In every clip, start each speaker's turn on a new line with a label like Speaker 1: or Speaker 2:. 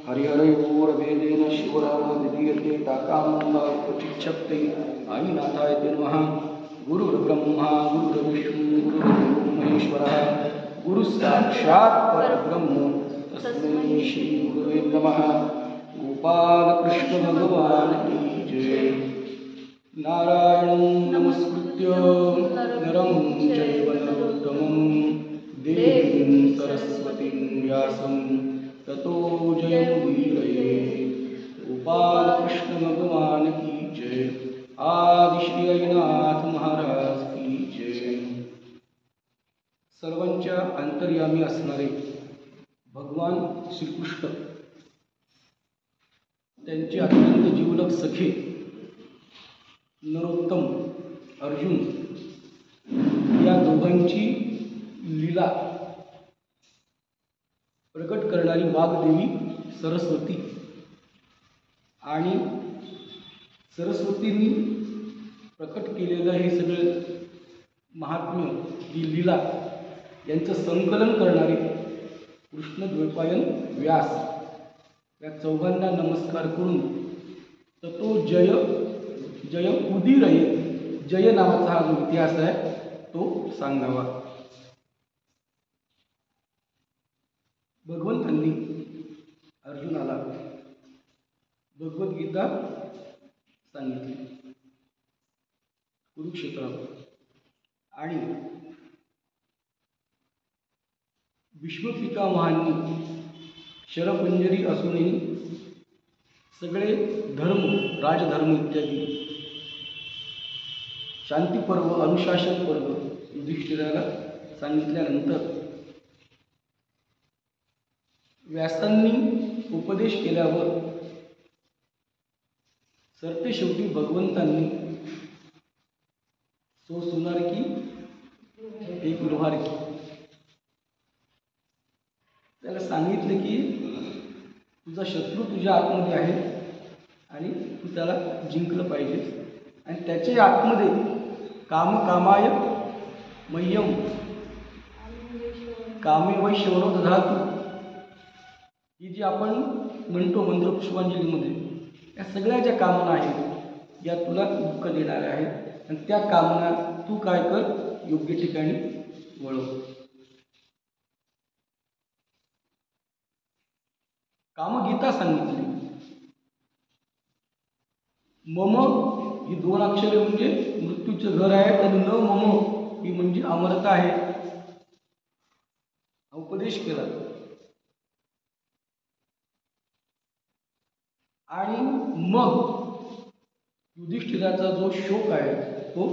Speaker 1: हरिहरयोरभेदेन शिवरामविधीयते ताकामन्दापचिच्छक्ति आयिनाथाय ते नमः। गुरुर्ब्रह्मा गुरुर्विष्णु गुरुर्देवो महेश्वरः गुरुसाक्षात् परब्रह्म तस्मै श्री गुरुवे नमः। गोपालकृष्ण भगवान की जय। नारायणं नमस्कृत्य नरं चैव नरोत्तमं देवीं सरस्वतीं व्यासं ततो जयमुदीरये। गोपाल कृष्ण भगवान की जय। आदि श्री अयनाथ महाराज की जय। सर्वांच्या अंतर्यामी असणारे भगवान श्रीकृष्ण, त्यांचे अत्यंत जीवलग सखे नरोत्तम अर्जुन या दोघांची लीला प्रकट करणारी वाग्देवी सरस्वती आणि सरस्वतींनी प्रकट केलेलं हे सगळं महात्म्य, ही लीला यांचं संकलन करणारे कृष्णद्वैपायन व्यास, या चौघांना नमस्कार करून ततो जय जय उदीरये, जय नावाचा हा जो इतिहास आहे तो सांगावा। भगवंतांनी अर्जुनाला भगवद्गीता सांगितली कुरुक्षेत्रात, आणि भीष्मपितामहांनी शरपंजरी असूनही सगळे धर्म, राजधर्म इत्यादी शांतीपर्व, अनुशासन पर्व युधिष्ठिराला सांगितल्यानंतर व्यासांनी उपदेश केल्यावर सरते शेवटी भगवंतांनी सो सुनार की एक लोहार की, त्याला सांगितलं की तुझा शत्रू तुझ्या आतमध्ये आहे आणि तू त्याला जिंकलं पाहिजे, आणि त्याच्या आतमध्ये कामकामाय मह्यम कामे वैश्वरो दधातु, ही जी आपण म्हणतो मंत्र पुष्पांजलीमध्ये, या सगळ्या ज्या कामना आहेत या तुला दुःख देणाऱ्या आहेत, आणि त्या कामना तू काय कर, योग्य ठिकाणी वळव। कामगीता सांगितली। मम ही दोन अक्षरे म्हणजे मृत्यूचं घर आहे, आणि न मम ही म्हणजे अमरता आहे, उपदेश केला। आणि मग युधिष्ठिराचा जो शोक आहे तो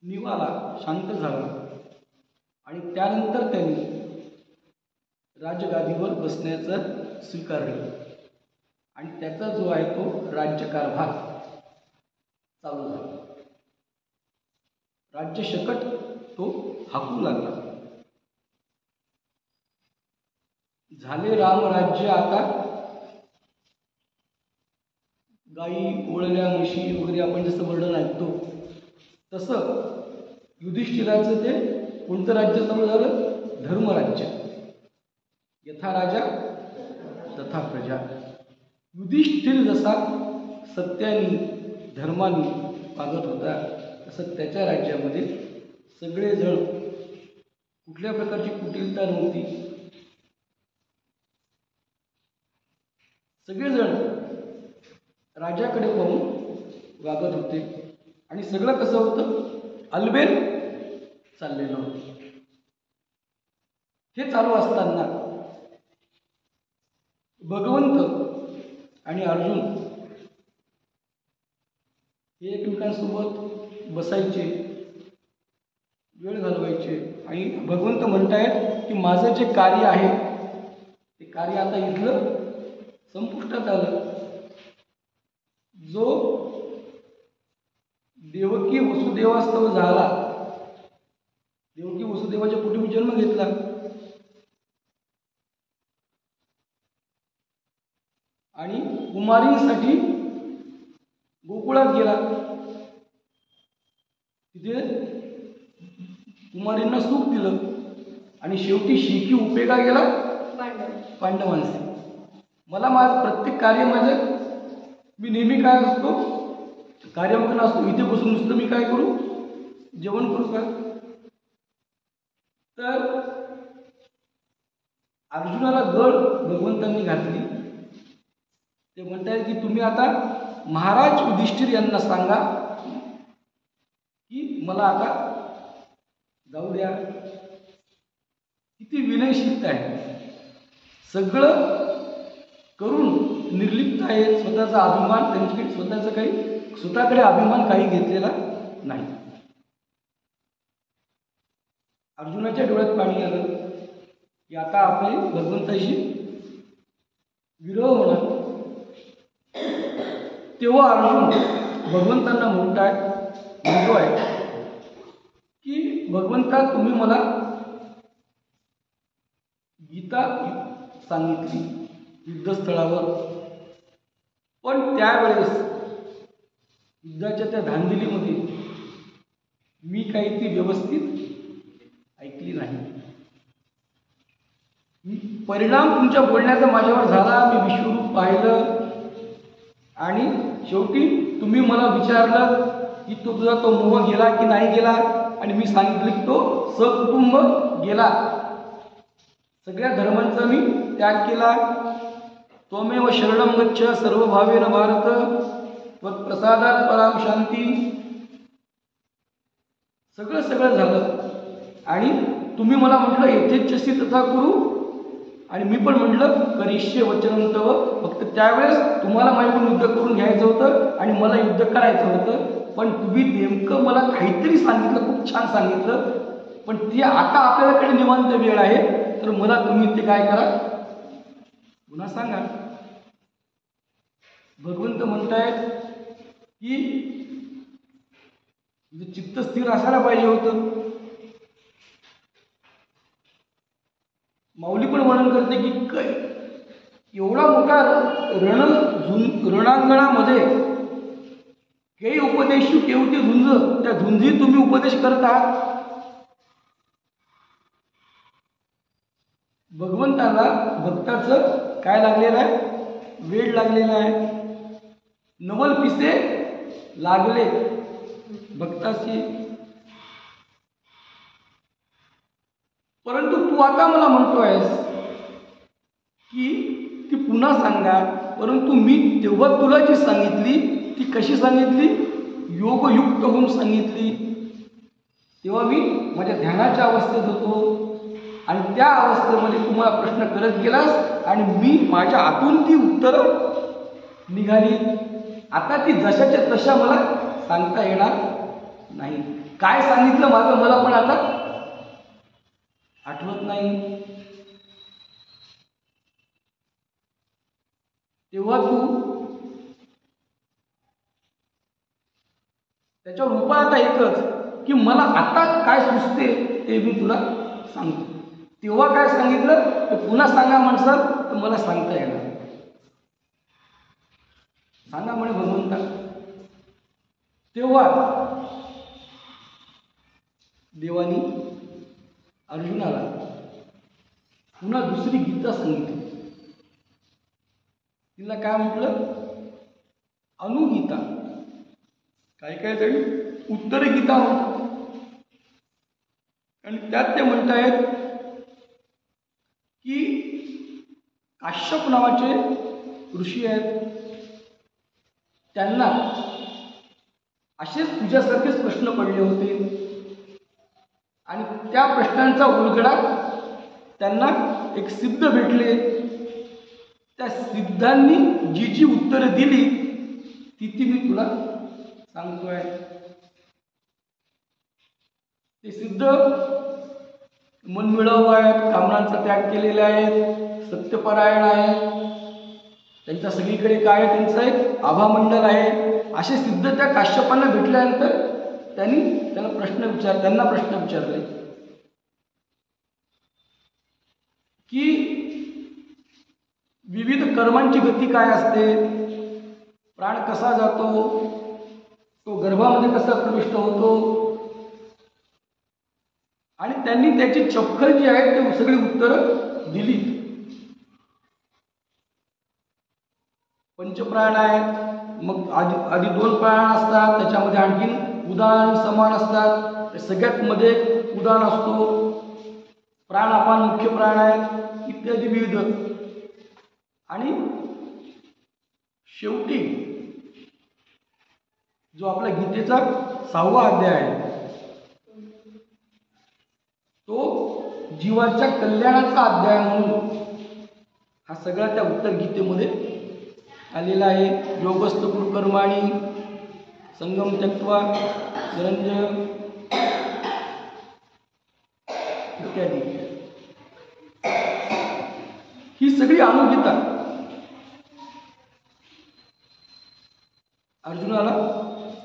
Speaker 1: निवाला, शांत झाला, आणि त्यानंतर त्यांनी राजगादीवर बसण्याचं स्वीकारलं, आणि त्याचा जो आहे तो राज्यकारभार चालू झाला। राज्य शकट तो हाकू लागला। झाले रामराज्य आता, गाई ओळल्या, म्हशी वगैरे आपण जसं वर्णन ऐकतो तसं युधिष्ठिराचं ते कोणतं राज्य चालू झालं? धर्मराज्य। यथा राजा तथा प्रजा। युधिष्ठिर जसा सत्याने धर्माने वागत होता तसं त्याच्या राज्यामध्ये सगळेजण, कुठल्या प्रकारची कुटिलता नव्हती, सगळेजण राजाकडे पाहून वागत होते, आणि सगळं कसं होतं? अलबेल चाललेलं होतं। हे चालू असताना भगवंत आणि अर्जुन हे एकमेकांसोबत बसायचे, वेळ घालवायचे, आणि भगवंत म्हणतायत की माझं जे कार्य आहे ते कार्य आता इथलं संपुष्टात आलं। जो देवकी वसुदेवास्तव झाला, देवकी वसुदेवाच्या पोटी मी जन्म घेतला, आणि कुमारींसाठी गोकुळात गेला, तिथे कुमारींना सुख दिलं, आणि शेवटी शेकी उपेगा गेला पांडवांचे। मला माझं प्रत्येक कार्य माझं मी नेहमी काय असतो कार्यामग्न असतो. इथे बसून नुसतं मी काय करू, जेवण करू का? तर अर्जुनाला गळ भगवंतांनी घातली. ते म्हणतात की तुम्ही आता महाराज युधिष्ठिर यांना सांगा की मला आता जाऊ द्या. किती विनयशीलता आहे, सगळं करून निर्लिप्त आहे. स्वतःचा अभिमान त्यांच्याकडे स्वतःकडे अभिमान काही घेतलेला नाही. अर्जुनाच्या डोळ्यात पाणी आलं की आता आपले भगवंताशी विरह होणार. तेव्हा अर्जुन भगवंतांना म्हणतोय की भगवंता तुम्ही मला गीता सांगितली युद्धस्थळावर, पण त्यावेळेस युद्धाच्या त्या धांदलीमध्ये मी काही ती व्यवस्थित ऐकली नाही. परिणाम तुमच्या बोलण्याचा माझ्यावर झाला. मी विश्वरूप पाहिलं आणि शेवटी तुम्ही मला विचारलं की तुझा तो मोह गेला की नाही गेला, आणि मी सांगितलं की तो सकुटुंब गेला. सगळ्या धर्मांचा मी त्याग केला. त्वमेव शरणं गच्छ सर्व भावेन भारत त्वत्प्रसादात् पराम शांती. सगळं झालं आणि तुम्ही मला म्हटलं यथेच्छसी तथा कुरु, आणि मी पण म्हटलं करिष्ये वचनं तव. फक्त त्यावेळेस तुम्हाला माझ्याकडून युद्ध करून घ्यायचं होतं आणि मला युद्ध करायचं होतं, पण तुम्ही नेमकं मला काहीतरी सांगितलं, खूप छान सांगितलं. पण ती आता आपल्याकडे निवांत वेळ आहे, तर मला तुम्ही ते काय करा पुन्हा सांगा. भगवंत म्हणतायत की चित्त स्थिर असायला पाहिजे होतं. माऊली पण वर्णन करते की एवढा मोठा रणांगणामध्ये काही उपदेशू केवटी झुंज, त्या झुंजीत तुम्ही उपदेश करत आहात. भगवंताला भक्ताचं काय लागलेलं आहे, वेळ लागलेला आहे. नवल पिसे लागले भक्ताची. परंतु तू आता मला म्हणतोयस की ती पुन्हा सांगा, परंतु मी तेव्हा तुला जी सांगितली ती कशी सांगितली, योगयुक्त होऊन सांगितली. तेव्हा मी माझ्या ध्यानाच्या अवस्थेत होतो आणि त्या अवस्थेमध्ये तुम्हाला प्रश्न करत गेलास आणि मी माझ्या आतून ती उत्तरं निघाली. आता ती जशाच्या तशा मला सांगता येणार नाही. काय सांगितलं माझं मला पण आता आठवत नाही. तेव्हा तू त्याच्यावर उपाय आता एकच की मला आता काय सुचते ते मी तुला सांगतो. तेव्हा काय सांगितलं ते पुन्हा सांगा म्हणसाल तर मला सांगता येणार. सांगा म्हणे भगवंता. तेव्हा देवानी अर्जुनाला पुन्हा दुसरी गीता सांगितली. तिला काय म्हटलं, अनुगीता, काय तरी उत्तर गीता म्हणतात. आणि त्यात ते म्हणतायत की काश्यप नावाचे ऋषी आहेत, त्यांना असेच तुझ्यासारखेच प्रश्न पडले होते आणि त्या प्रश्नांचा उलगडा त्यांना एक सिद्ध भेटले. त्या सिद्धांनी जी जी उत्तरं दिली ती मी तुला सांगतोय. ते सिद्ध मनमिळावू आहेत, कामनांचा त्याग केलेले आहेत, सत्यपरायण आहेत, त्यांच्या सगळीकडे काय त्यांचं एक आभामंडल आहे. असे सिद्ध त्या काश्यपांना भेटल्यानंतर त्यांना प्रश्न विचारले की विविध कर्मांची गती काय असते, प्राण कसा जातो, तो गर्भामध्ये कसा प्रविष्ट होतो, आणि त्यांनी त्याची चपखल जी आहे ते सगळी उत्तरं दिली. पंचप्राण आहेत, मग आधी 2 प्राण असतात, त्याच्यामध्ये आणखीन उदान समान असतात, सगळ्यात मध्ये उदान असतो, प्राणापान मुख्य प्राण आहेत इत्यादी विविध. आणि शेवटी जो आपला गीतेचा 6वा अध्याय आहे तो जीवाच्या कल्याणाचा अध्याय म्हणून हा सगळा त्या उत्तर गीतेमध्ये आलेला आहे. योगस्थ कुरुकर्माणि संगम त्यक्त्वा निरंजय इत्यादी ही सगळी अनुगीता अर्जुनाला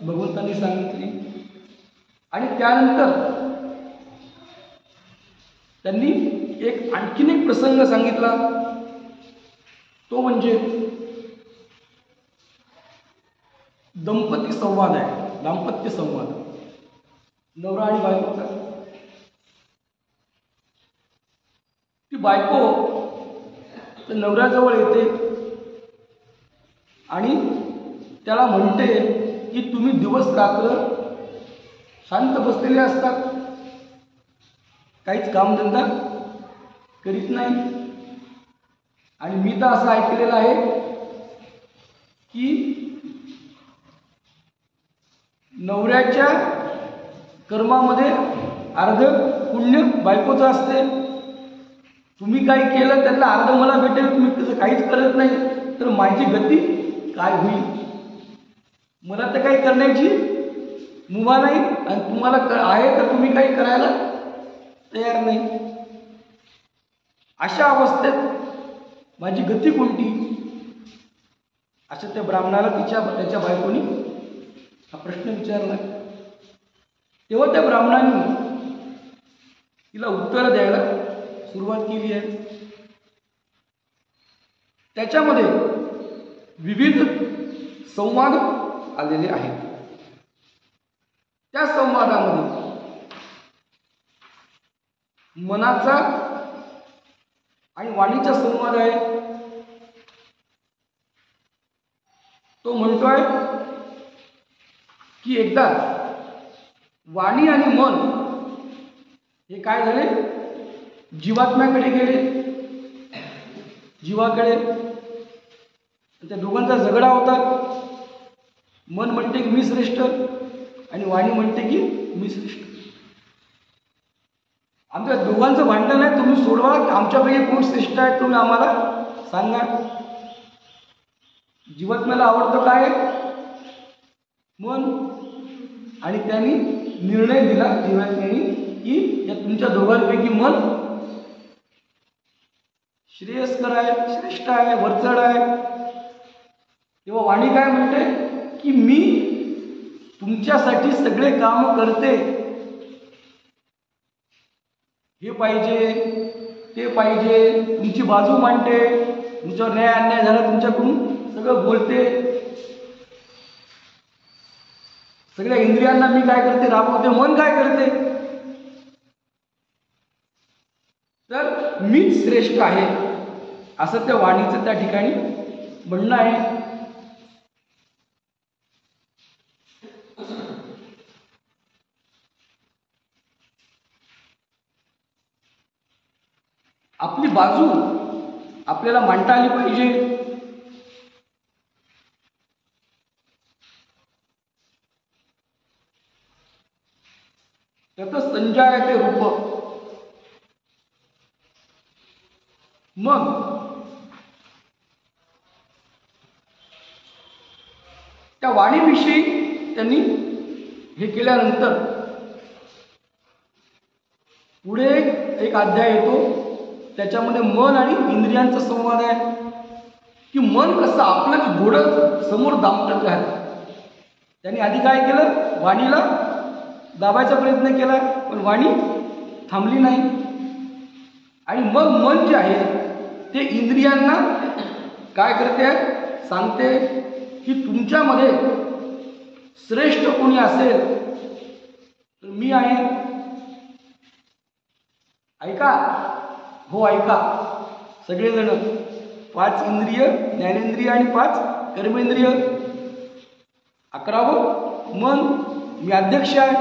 Speaker 1: भगवंतांनी सांगितली. आणि त्यानंतर त्यांनी आणखीन एक प्रसंग सांगितला, तो म्हणजे दाम्पत्य संवाद, नवरा आणि बायकोचा. ती बायको तर नवऱ्याजवळ येते आणि त्याला म्हणते की तुम्ही दिवस रात्र शांत बसलेले असतात, काहीच कामधंदा करीत नाही. आणि मी तर असं ऐकलेलं आहे की नवऱ्याच्या कर्मामध्ये अर्ध पुण्य बायकोचं असते. तुम्ही काही केलं त्यांना अर्ध मला भेटेल, तुम्ही तसं काहीच करत नाही तर माझी गती काय होईल. मला तर काही करण्याची मुभा नाही आणि तुम्हाला आहे तर तुम्ही काही करायला तयार नाही. अशा अवस्थेत माझी गती कोणती, असं त्या ब्राह्मणाला त्याच्या बायकोनी हा प्रश्न विचारला. तेव्हा त्या ब्राह्मणांनी तिला उत्तर द्यायला सुरुवात केली आहे. त्याच्यामध्ये विविध संवाद आलेले आहेत. त्या संवादामध्ये मनाचा आणि वाणीचा संवाद आहे. तो म्हणतोय की एकदा वाणी आणि मन हे काय झाले, जीवात्म्याकडे गेले, जीवाकडे. त्या दोघांचा झगडा होता. मन म्हणते की मी श्रेष्ठ आणि वाणी म्हणते की मी श्रेष्ठ. आमच्या दोघांचं भांडण आहे, तुम्ही सोडवा, आमच्यापैकी कोण श्रेष्ठ आहे तुम्ही आम्हाला सांगा. जीवात्म्याला आवडतं काय, मन. आणि त्यांनी निर्णय दिला जीवात्म्याने की या तुमच्या दोघांपैकी मन श्रेयस्कर आहे, श्रेष्ठ आहे, वरचढ आहे. तेव्हा वाणी काय म्हणते की मी तुमच्यासाठी सगळे काम करते, हे पाहिजे ते पाहिजे, तुमची बाजू मांडते, तुमच्यावर न्याय अन्याय झाला तुमच्याकडून सगळं बोलते, सगळ्या इंद्रियांना मी काय करते राबवते. मन काय करते तर मीच श्रेष्ठ आहे, असं त्या वाणीचं त्या ठिकाणी म्हणणं आहे. आपली बाजू आपल्याला मांडता आली पाहिजे. त्याचं संजय ते रूप. मग त्या वाणीविषयी त्यांनी हे केल्यानंतर पुढे एक अध्याय येतो, त्याच्यामध्ये मन आणि इंद्रियांचा संवाद आहे. की मन कसं आपलंच घोडं समोर दाबतच आहे. त्यांनी आधी काय केलं, वाणीला दाबायचा प्रयत्न केला, पण वाणी थांबली नाही. आणि मग मन जे आहे ते इंद्रियांना काय करते, सांगते की तुमच्यामध्ये श्रेष्ठ कोणी असेल तर मी आहे. ऐका, हो ऐका सगळेजण. 5 इंद्रिय, ज्ञानेंद्रिय आणि 5 कर्मेंद्रिय, 11वं मन. मी अध्यक्ष आहे,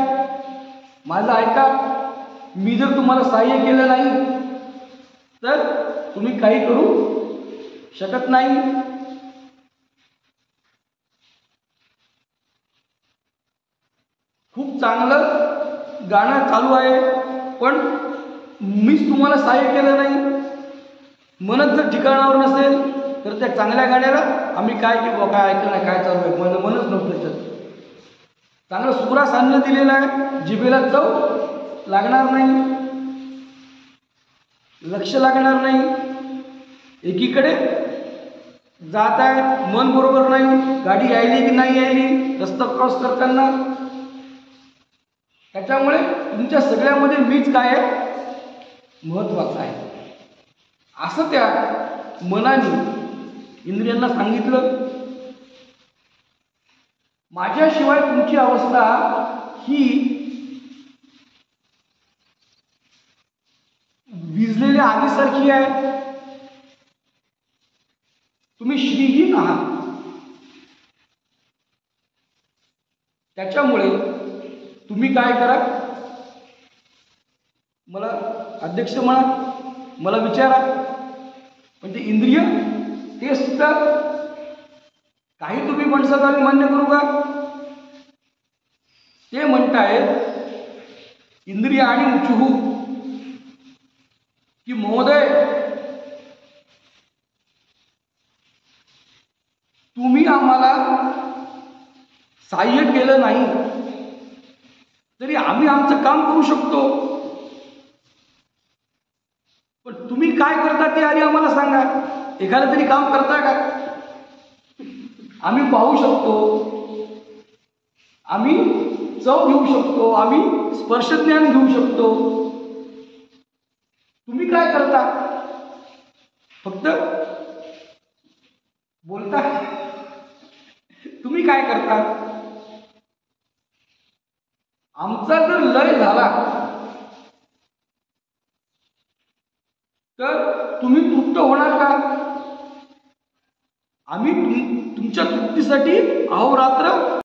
Speaker 1: माझं ऐका. मी जर तुम्हाला सहाय्य केलं नाही तर तुम्ही काही करू शकत नाही. खूप चांगलं गाणं चालू आहे, पण मीच तुम्हाला सहाय्य केलं नाही. मनच जर ठिकाणावर नसेल तर त्या चांगल्या गाण्याला आम्ही काय की काय ऐकलं नाही, काय चालू आहे, मनच नव्हतं त्याच्यात. चांगलं सुरास अन्न दिलेलं आहे, जिभेला चव लागणार नाही, लक्ष लागणार नाही. एकीकडे जात आहे, मन बरोबर नाही, गाडी यायली की नाही यायली रस्ता क्रॉस करताना. त्याच्यामुळे तुमच्या सगळ्यामध्ये मीच काय आहे महत्वाचं आहे असं त्या मनाने इंद्रियांना सांगितलं. माझ्याशिवाय तुमची अवस्था ही विजलेल्या आगीसारखी आहे. तुम्ही श्रीहीन आहात, त्याच्यामुळे तुम्ही काय करा, मला अध्यक्ष म्हणा, मला विचारा. म्हणजे इंद्रिय ते सुद्धा काही तुम्ही म्हणसाल आम्ही मान्य करू का? ते म्हणतायत इंद्रिय आणि उचहू की महोदय तुम्ही आम्हाला सहाय्य केलं नाही तरी आम्ही आमचं काम करू शकतो, पण तुम्ही काय करता ते आधी आम्हाला सांगा. एखादं तरी काम करता का? आम्ही पाहू शकतो, आम्ही चव घेऊ शकतो, आम्ही स्पर्शज्ञान घेऊ शकतो. तुम्ही काय करता? फक्त बोलता. तुम्ही काय करता? आमचा जर लय झाला तर तुम्ही तृप्त होणार का? आम्ही तुमच्या तृप्तीसाठी अहोरात्र